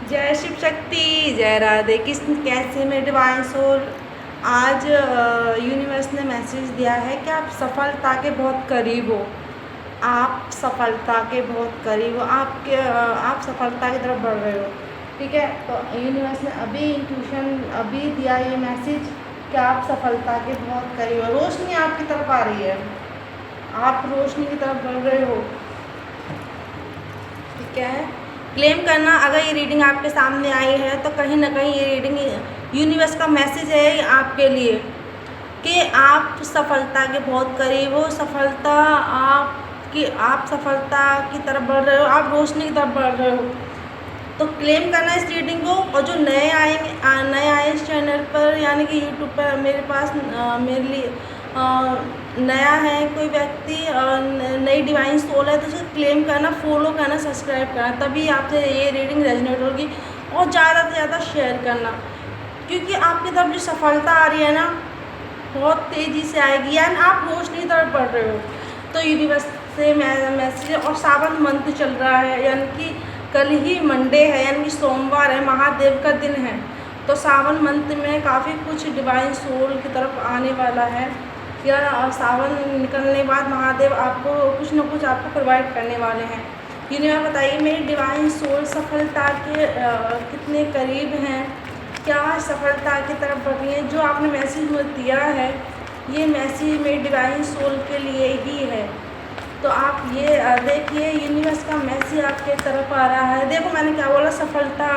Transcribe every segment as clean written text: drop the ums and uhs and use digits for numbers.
जय शिव शक्ति, जय राधे कृष्ण। कैसे में डिवाइन सोल। आज यूनिवर्स ने मैसेज दिया है कि आप सफलता के बहुत करीब हो। आप सफलता के बहुत करीब हो। आप सफलता की तरफ बढ़ रहे हो। ठीक है, तो यूनिवर्स ने अभी इंट्यूशन अभी दिया ये मैसेज कि आप सफलता के बहुत करीब हो। रोशनी आपकी तरफ आ रही है, आप रोशनी की तरफ बढ़ रहे हो। ठीक है, क्लेम करना। अगर ये रीडिंग आपके सामने आई है तो कहीं ना कहीं ये रीडिंग यूनिवर्स का मैसेज है आपके लिए कि आप सफलता के बहुत करीब हो। आप सफलता की तरफ बढ़ रहे हो, आप रोशनी की तरफ बढ़ रहे हो। तो क्लेम करना इस रीडिंग को। और जो नए आए इस चैनल पर, यानी कि यूट्यूब पर मेरे पास मेरे लिए नया है कोई व्यक्ति, नई डिवाइन सोल है, तो उसे क्लेम करना, फॉलो करना, सब्सक्राइब करना, तभी आपसे ये रीडिंग रेजोनेट होगी। और ज़्यादा से ज़्यादा शेयर करना, क्योंकि आपकी तरफ जो सफलता आ रही है ना, बहुत तेज़ी से आएगी, यानी आप रोशनी की तरफ बढ़ रहे हो। तो यूनिवर्स से मैसेज। और सावन मंथ चल रहा है, यानी कि कल ही मंडे है, यानी कि सोमवार है, महादेव का दिन है। तो सावन मंथ में काफ़ी कुछ डिवाइन सोल की तरफ आने वाला है, या सावन निकलने के बाद महादेव आपको कुछ न कुछ आपको प्रोवाइड करने वाले हैं। यूनिवर्स बताइए, मेरी डिवाइन सोल सफलता के कितने करीब हैं, क्या सफलता की तरफ बढ़ रही है। जो आपने मैसेज मुझे दिया है, ये मैसेज मेरी डिवाइन सोल के लिए ही है। तो आप ये देखिए, यूनिवर्स का मैसेज आपके तरफ आ रहा है। देखो मैंने क्या बोला, सफलता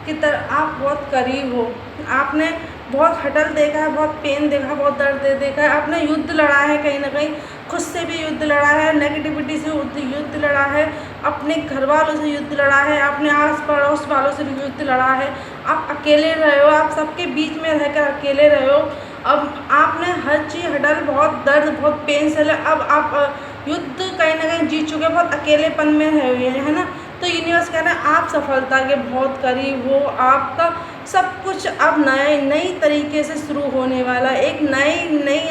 की तरफ आप बहुत करीब हो। आपने बहुत हटल देखा है, बहुत पेन देखा है, बहुत दर्द देखा है। आपने युद्ध लड़ा है, कहीं ना कहीं खुद से भी युद्ध लड़ा है, नेगेटिविटी से युद्ध लड़ा है, अपने घर वालों से युद्ध लड़ा है, अपने आस पड़ोस वालों से भी युद्ध लड़ा है। आप अकेले रहे हो, आप सबके बीच में रहकर अकेले रहे हो। अब आपने हर चीज़ हटल, बहुत दर्द, बहुत पेन से अब आप युद्ध कहीं ना कहीं जीत चुके, बहुत अकेलेपन में रहे हुए हैं, है ना। तो यूनिवर्स कह रहा है आप सफलता के बहुत करीब हो। आपका सब कुछ अब नई तरीके से शुरू होने वाला है। एक नई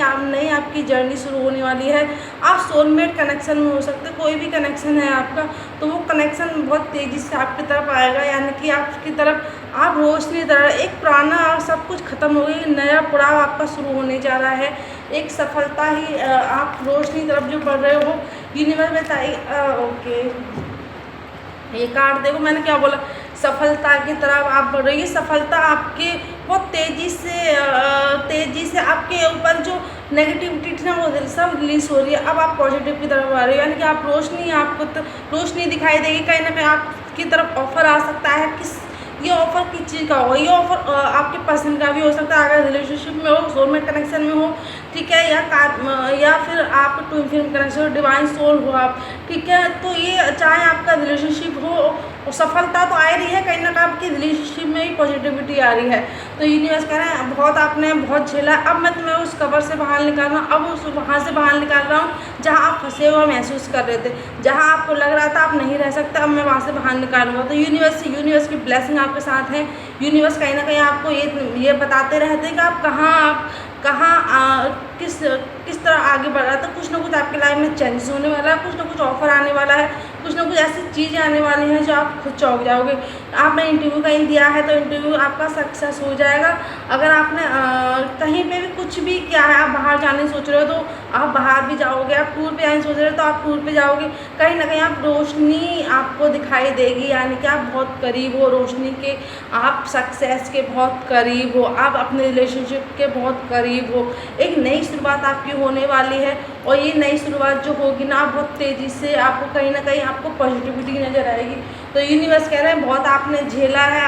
आपकी जर्नी शुरू होने वाली है। आप सोलमेट कनेक्शन में हो सकते, कोई भी कनेक्शन है आपका, तो वो कनेक्शन बहुत तेज़ी से आपकी तरफ आएगा, यानी कि आपकी तरफ आप रोशनी तरह एक पुराना सब कुछ ख़त्म हो गई, नया पड़ाव आपका शुरू होने जा रहा है। एक सफलता ही आप रोशनी तरफ जो बढ़ रहे हो। यूनिवर्स बताइए, ओके, ये कार्ड देखो मैंने क्या बोला, सफलता की तरफ आप बढ़ रही है। सफलता आपके बहुत तेज़ी से आपके ऊपर जो नेगेटिविटी थी ना, वो सब रिलीज हो रही है। अब आप पॉजिटिव की तरफ आ रहे हो, यानी कि आप आपको रोशनी दिखाई देगी। कहीं ना कहीं आपकी तरफ ऑफर आ सकता है। ये ऑफ़र किस चीज़ का होगा, ये ऑफ़र आपके पसंद का भी हो सकता है, अगर रिलेशनशिप में हो, सोलमेट कनेक्शन में हो, ठीक है, या फिर आप ट्विन फ्लेम कनेक्शन हो, डिवाइन सोल हो आप, ठीक है। तो ये चाहे आपका रिलेशनशिप हो, और सफलता तो आ रही है, कहीं ना कहीं आपकी रिलेशनशिप में ही पॉजिटिविटी आ रही है। तो यूनिवर्स कह रहे हैं बहुत आपने बहुत झेला, अब मैं तुम्हें उस कवर से बाहर निकाल रहा हूँ, अब वहाँ से बाहर निकाल रहा हूँ जहाँ आप फंसे हुए महसूस कर रहे थे, जहाँ आपको लग रहा था आप नहीं रह सकते, अब मैं वहाँ से बाहर निकालूंगा। तो यूनिवर्स की ब्लेसिंग आपके साथ है। यूनिवर्स कहीं ना कहीं आपको ये बताते रहते हैं कि आप किस तरह आगे बढ़ रहा है। तो कुछ ना कुछ आपकी लाइफ में चेंजेस होने वाला है, कुछ ना कुछ ऑफर आने वाला है, कुछ ना कुछ ऐसी चीज़ें आने वाली हैं जो आप खुद चौंक जाओगे। आपने इंटरव्यू कहीं दिया है तो इंटरव्यू आपका सक्सेस हो जाएगा। अगर आपने कहीं पे भी कुछ भी किया है, आप बाहर जाने सोच रहे हो तो आप बाहर भी जाओगे। आप टूर पे जाने सोच रहे हो तो आप टूर पे जाओगे। कहीं ना कहीं आप रोशनी आपको दिखाई देगी, यानी कि आप बहुत करीब हो रोशनी के, आप सक्सेस के बहुत करीब हो, आप अपने रिलेशनशिप के बहुत करीब हो। एक नई शुरुआत आपकी होने वाली है, और ये नई शुरुआत जो होगी ना, बहुत तेज़ी से आपको कहीं ना कहीं आपको पॉजिटिविटी नज़र आएगी। तो यूनिवर्स कह रहे हैं बहुत आपने झेला है,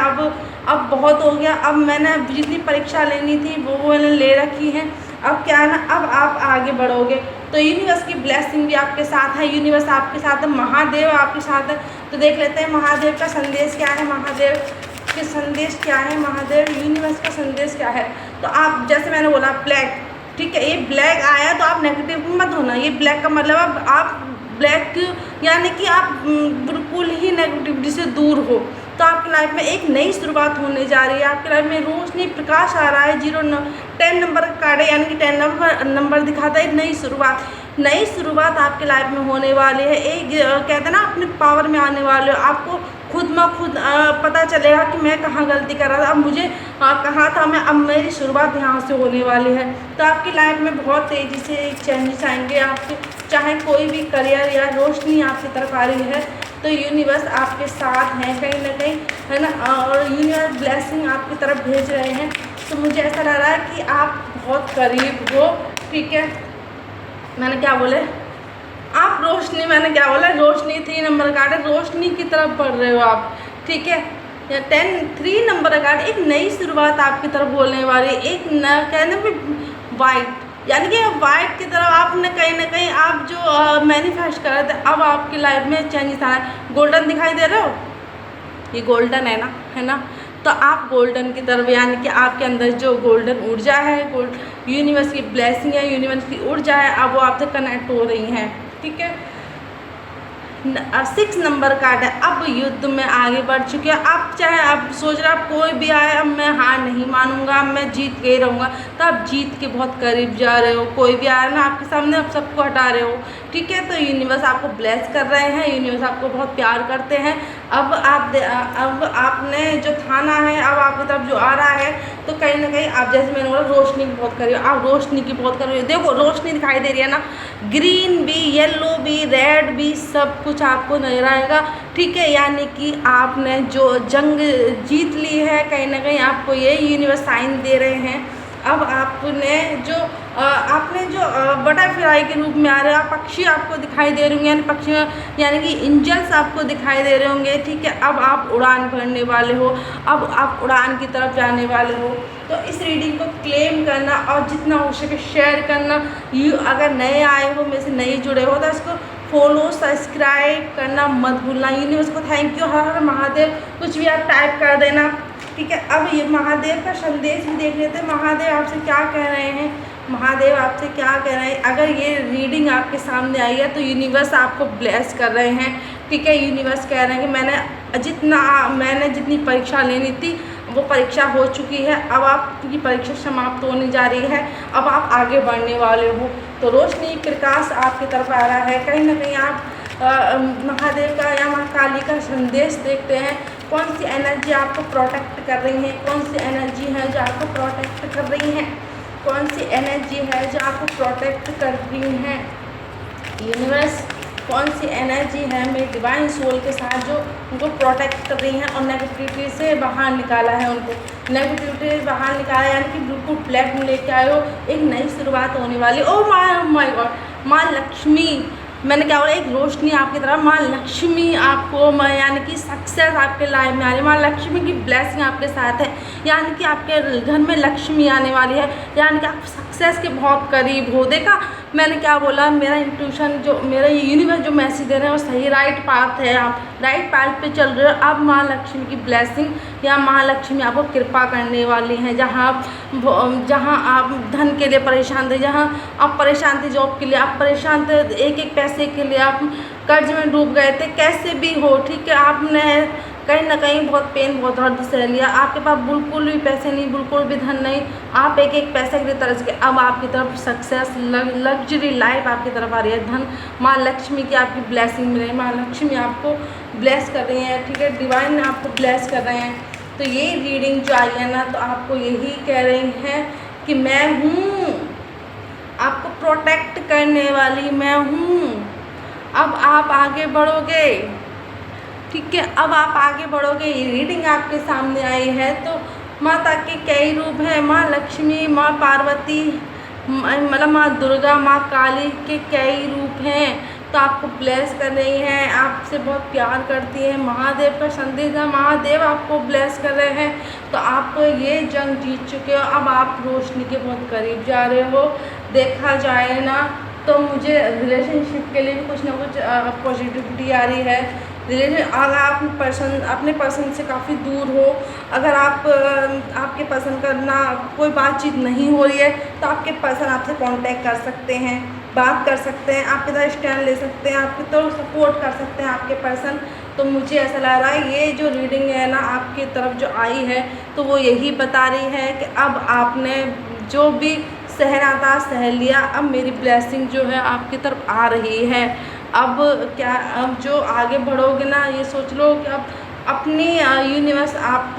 अब बहुत हो गया। अब मैंने जितनी परीक्षा लेनी थी वो मैंने ले रखी है। अब क्या है ना, अब आप आगे बढ़ोगे। तो यूनिवर्स की ब्लेसिंग भी आपके साथ है, यूनिवर्स आपके साथ है, महादेव आपके साथ है। तो देख लेते हैं महादेव का संदेश क्या है, महादेव के संदेश क्या है, महादेव यूनिवर्स का संदेश क्या है। तो आप जैसे मैंने बोला ब्लैक, ठीक है, ये ब्लैक आया तो आप नेगेटिव मत होना। ये ब्लैक का मतलब आप ब्लैक यानी कि आप बिल्कुल ही नेगेटिविटी से दूर हो। तो आपकी लाइफ में एक नई शुरुआत होने जा रही है, आपकी लाइफ में रोशनी प्रकाश आ रहा है। 10 नंबर का कार्ड है, यानी कि 10 नंबर दिखाता है नई शुरुआत आपके लाइफ में होने वाली है। एक कहते हैं ना, अपने पावर में आने वाले हो, आपको खुद म खुद पता चलेगा कि मैं कहाँ गलती कर रहा था, अब मुझे कहाँ था मैं, अब मेरी शुरुआत यहाँ से होने वाली है। तो आपकी लाइफ में बहुत तेज़ी से चेंजेस आएंगे। आपके चाहे कोई भी करियर या रोशनी आपकी तरफ आ रही है तो यूनिवर्स आपके साथ हैं कहीं ना कहीं, है ना, और यूनिवर्स ब्लेसिंग आपकी तरफ भेज रहे हैं। तो मुझे ऐसा लग रहा है कि आप बहुत करीब हो, ठीक है। मैंने क्या बोले, आप रोशनी, मैंने क्या बोला, रोशनी 3 नंबर कार्ड है, रोशनी की तरफ बढ़ रहे हो आप, ठीक है। या 3 नंबर कार्ड, एक नई शुरुआत आपकी तरफ बोलने वाली, एक कहने में वाइट, यानी कि वाइट की तरफ आपने कहीं ना कहीं आप जो मैनिफेस्ट कर रहे थे अब आपकी लाइफ में चेंजेस आना है। गोल्डन दिखाई दे रहे हो, ये गोल्डन है ना, है ना, तो आप गोल्डन की तरफ, यानी कि आपके अंदर जो गोल्डन ऊर्जा है, यूनिवर्स की ब्लेसिंग है, यूनिवर्स की ऊर्जा है, अब वो आपसे कनेक्ट हो रही हैं, ठीक है। 6 नंबर कार्ड है, अब युद्ध में आगे बढ़ चुके हैं आप। चाहे आप सोच रहे आप कोई भी आए अब मैं हार नहीं मानूंगा, अब मैं जीत के ही रहूँगा, तो आप जीत के बहुत करीब जा रहे हो। कोई भी आए ना आपके सामने, आप सबको हटा रहे हो, ठीक है। तो यूनिवर्स आपको ब्लेस कर रहे हैं, यूनिवर्स आपको बहुत प्यार करते हैं। अब आपने जो थाना है, अब आपकी तरफ जो आ रहा है, तो कहीं ना कहीं आप, जैसे मैंने बोला, रोशनी की बहुत करिए, आप रोशनी की बहुत करिए। देखो रोशनी दिखाई दे रही है ना, ग्रीन भी, येलो भी, रेड भी, सब कुछ आपको नजर आएगा, ठीक है। यानी कि आपने जो जंग जीत ली है, कहीं ना कहीं आपको ये यूनिवर्स साइन दे रहे हैं। अब आपने जो बटरफ्लाई के रूप में आ रहे हो, पक्षी आपको दिखाई दे रहे होंगे, यानी पक्षी यानी कि एंजल्स आपको दिखाई दे रहे होंगे, ठीक है। अब आप उड़ान भरने वाले हो, अब आप उड़ान की तरफ जाने वाले हो। तो इस रीडिंग को क्लेम करना और जितना हो सके शेयर करना। अगर नए आए हो, मेरे से नए जुड़े हो, तो इसको फॉलो सब्सक्राइब करना मत भूलना। यूनिवर्स को थैंक यू, हर हर महादेव, कुछ भी आप टाइप कर देना, ठीक है। अब ये महादेव का संदेश भी देख लेते हैं, महादेव आपसे क्या कह रहे हैं, महादेव आपसे क्या कह रहे हैं। अगर ये रीडिंग आपके सामने आई है तो यूनिवर्स आपको ब्लेस कर रहे हैं, ठीक है। यूनिवर्स कह रहे हैं कि मैंने जितनी परीक्षा लेनी थी वो परीक्षा हो चुकी है, अब आपकी परीक्षा समाप्त होने जा रही है, अब आप आगे बढ़ने वाले हो। तो रोशनी प्रकाश आपकी तरफ आ रहा है, कहीं ना कहीं आप महादेव का या माँ काली का संदेश देखते हैं। कौन सी एनर्जी आपको प्रोटेक्ट कर रही है, कौन सी एनर्जी है जो आपको प्रोटेक्ट कर रही है, कौन सी एनर्जी है जो आपको प्रोटेक्ट कर रही है। यूनिवर्स कौन सी एनर्जी है मेरी डिवाइन सोल के साथ जो उनको प्रोटेक्ट कर रही हैं और नेगेटिविटी से बाहर निकाला है, उनको नेगेटिविटी बाहर निकाला, यानी कि बिल्कुल ब्लैक में लेके आए हो, एक नई शुरुआत होने वाली। ओ माय गॉड, माँ लक्ष्मी, मैंने क्या बोला, एक रोशनी आपकी तरफ, माँ लक्ष्मी आपको, यानी कि सक्सेस आपके लाइफ में आ रही है, माँ लक्ष्मी की ब्लेसिंग आपके साथ है, यानी कि आपके घर में लक्ष्मी आने वाली है, यानी कि आप सक्सेस के बहुत करीब हो। देखा मैंने क्या बोला, मेरा इंट्यूशन जो मेरा ये यूनिवर्स जो मैसेज दे रहे हैं वो सही राइट पाथ है, आप राइट पाथ पे चल रहे हो। अब माँ लक्ष्मी की ब्लेसिंग या माँ लक्ष्मी आपको कृपा करने वाली हैं। जहाँ आप धन के लिए परेशान थे, जहाँ आप परेशान थे जॉब के लिए, आप परेशान थे एक पैसे के लिए, आप कर्ज में डूब गए थे, कैसे भी हो, ठीक है। आपने कहीं ना कहीं बहुत पेन, बहुत दर्द सह लिया, आपके पास बिल्कुल भी पैसे नहीं, बिल्कुल भी धन नहीं, आप एक पैसे के लिए तरस गए। अब आपकी तरफ सक्सेस, लग्जरी लाइफ आपकी तरफ आ रही है, धन, माँ लक्ष्मी की आपकी ब्लेसिंग मिल रही है, माँ लक्ष्मी आपको ब्लेस कर रही हैं, ठीक है, डिवाइन आपको ब्लेस कर रहे हैं। तो ये रीडिंग जो आई है ना, तो आपको यही कह रही हैं कि मैं हूँ, आपको प्रोटेक्ट करने वाली मैं हूँ। अब आप आगे बढ़ोगे, ठीक है, अब आप आगे बढ़ोगे। ये रीडिंग आपके सामने आई है तो माता के कई रूप हैं, माँ लक्ष्मी, माँ पार्वती, मतलब माँ दुर्गा, माँ काली के कई रूप हैं। तो आपको ब्लेस कर रही हैं, आपसे बहुत प्यार करती है। महादेव का संदेश है, महादेव आपको ब्लेस कर रहे हैं। तो आप ये जंग जीत चुके हो, अब आप रोशनी के बहुत करीब जा रहे हो। देखा जाए ना तो मुझे रिलेशनशिप के लिए भी कुछ ना कुछ पॉजिटिविटी आ रही है। अगर आप अपने पर्सन से काफ़ी दूर हो, अगर आपके पर्सन का ना कोई बातचीत नहीं हो रही है, तो आपके पर्सन आपसे कांटेक्ट कर सकते हैं, बात कर सकते हैं, आपके तरह स्टैंड ले सकते हैं, आपकी तरफ सपोर्ट कर सकते हैं आपके पर्सन। तो मुझे ऐसा लग रहा है ये जो रीडिंग है ना आपकी तरफ जो आई है, तो वो यही बता रही है कि अब आपने जो भी सहना था सह लिया, अब मेरी ब्लेसिंग जो है आपकी तरफ आ रही है। अब जो आगे बढ़ोगे ना, ये सोच लो कि अब अपनी यूनिवर्स आप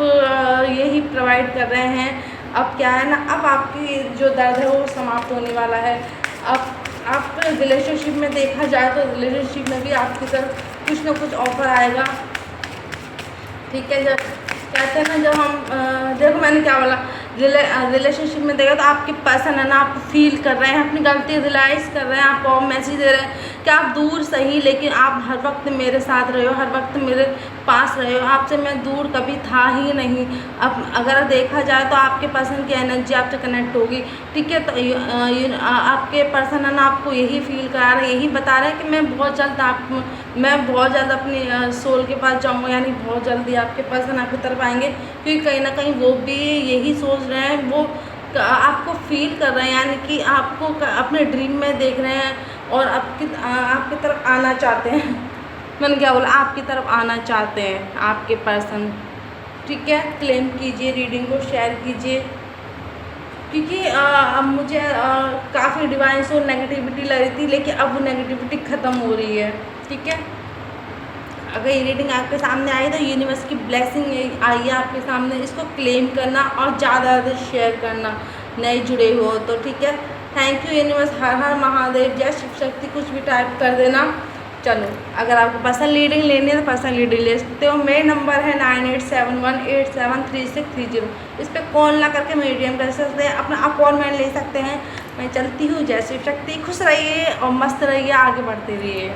यही प्रोवाइड कर रहे हैं। अब क्या है ना, अब आपकी जो दर्द है वो समाप्त होने वाला है। अब आप रिलेशनशिप में देखा जाए तो रिलेशनशिप में भी आपकी तरफ कुछ ना कुछ ऑफर आएगा, ठीक है। जब कहते हैं ना, जब हम देखो मैंने क्या बोला, रिलेशनशिप में देखा तो आपके पर्सन है ना, आप फील कर रहे हैं, अपनी गलती रियलाइज़ कर रहे हैं, आपको मैसेज दे रहे हैं कि आप दूर सही लेकिन आप हर वक्त मेरे साथ रहे हो, हर वक्त मेरे पास रहे हो, आपसे मैं दूर कभी था ही नहीं। अब अगर देखा जाए तो आपके पर्सन की एनर्जी आपसे कनेक्ट होगी, ठीक है। तो आपके पर्सन है ना आपको यही फील करा रहे हैं, यही बता रहे हैं कि मैं बहुत जल्द अपनी सोल के पास जाऊँगा, यानी बहुत जल्दी आपके पर्सन आपकी तरफ आएंगे, क्योंकि कहीं ना कहीं वो भी यही सोच रहे हैं, वो आपको फील कर रहे हैं, यानी कि आपको अपने ड्रीम में देख रहे हैं और आपकी तरफ आना चाहते हैं। मैंने क्या बोला, आपकी तरफ आना चाहते हैं आपके पर्सन, ठीक है। क्लेम कीजिए, रीडिंग को शेयर कीजिए, क्योंकि अब मुझे काफ़ी डिवाइन सोल नेगेटिविटी लग रही थी, लेकिन अब वो नेगेटिविटी ख़त्म हो रही है, ठीक है। अगर ये रीडिंग आपके सामने आई तो यूनिवर्स की ब्लेसिंग आई है आपके सामने, इसको क्लेम करना और ज़्यादा शेयर करना, नए जुड़े हो तो, ठीक है। थैंक यू यूनिवर्स, हर हर महादेव, जय शिव शक्ति, कुछ भी टाइप कर देना। चलो, अगर आपको पर्सनल रीडिंग लेनी है तो पर्सनल रीडिंग ले सकते हो। मेरे नंबर है 9871873630। इस पर कॉल ना करके मीडियम कर सकते हैं, अपना अपॉइंटमेंट ले सकते हैं। मैं चलती हूँ, जय शिव शक्ति, खुश रहिए और मस्त रहिए, आगे बढ़ते रहिए।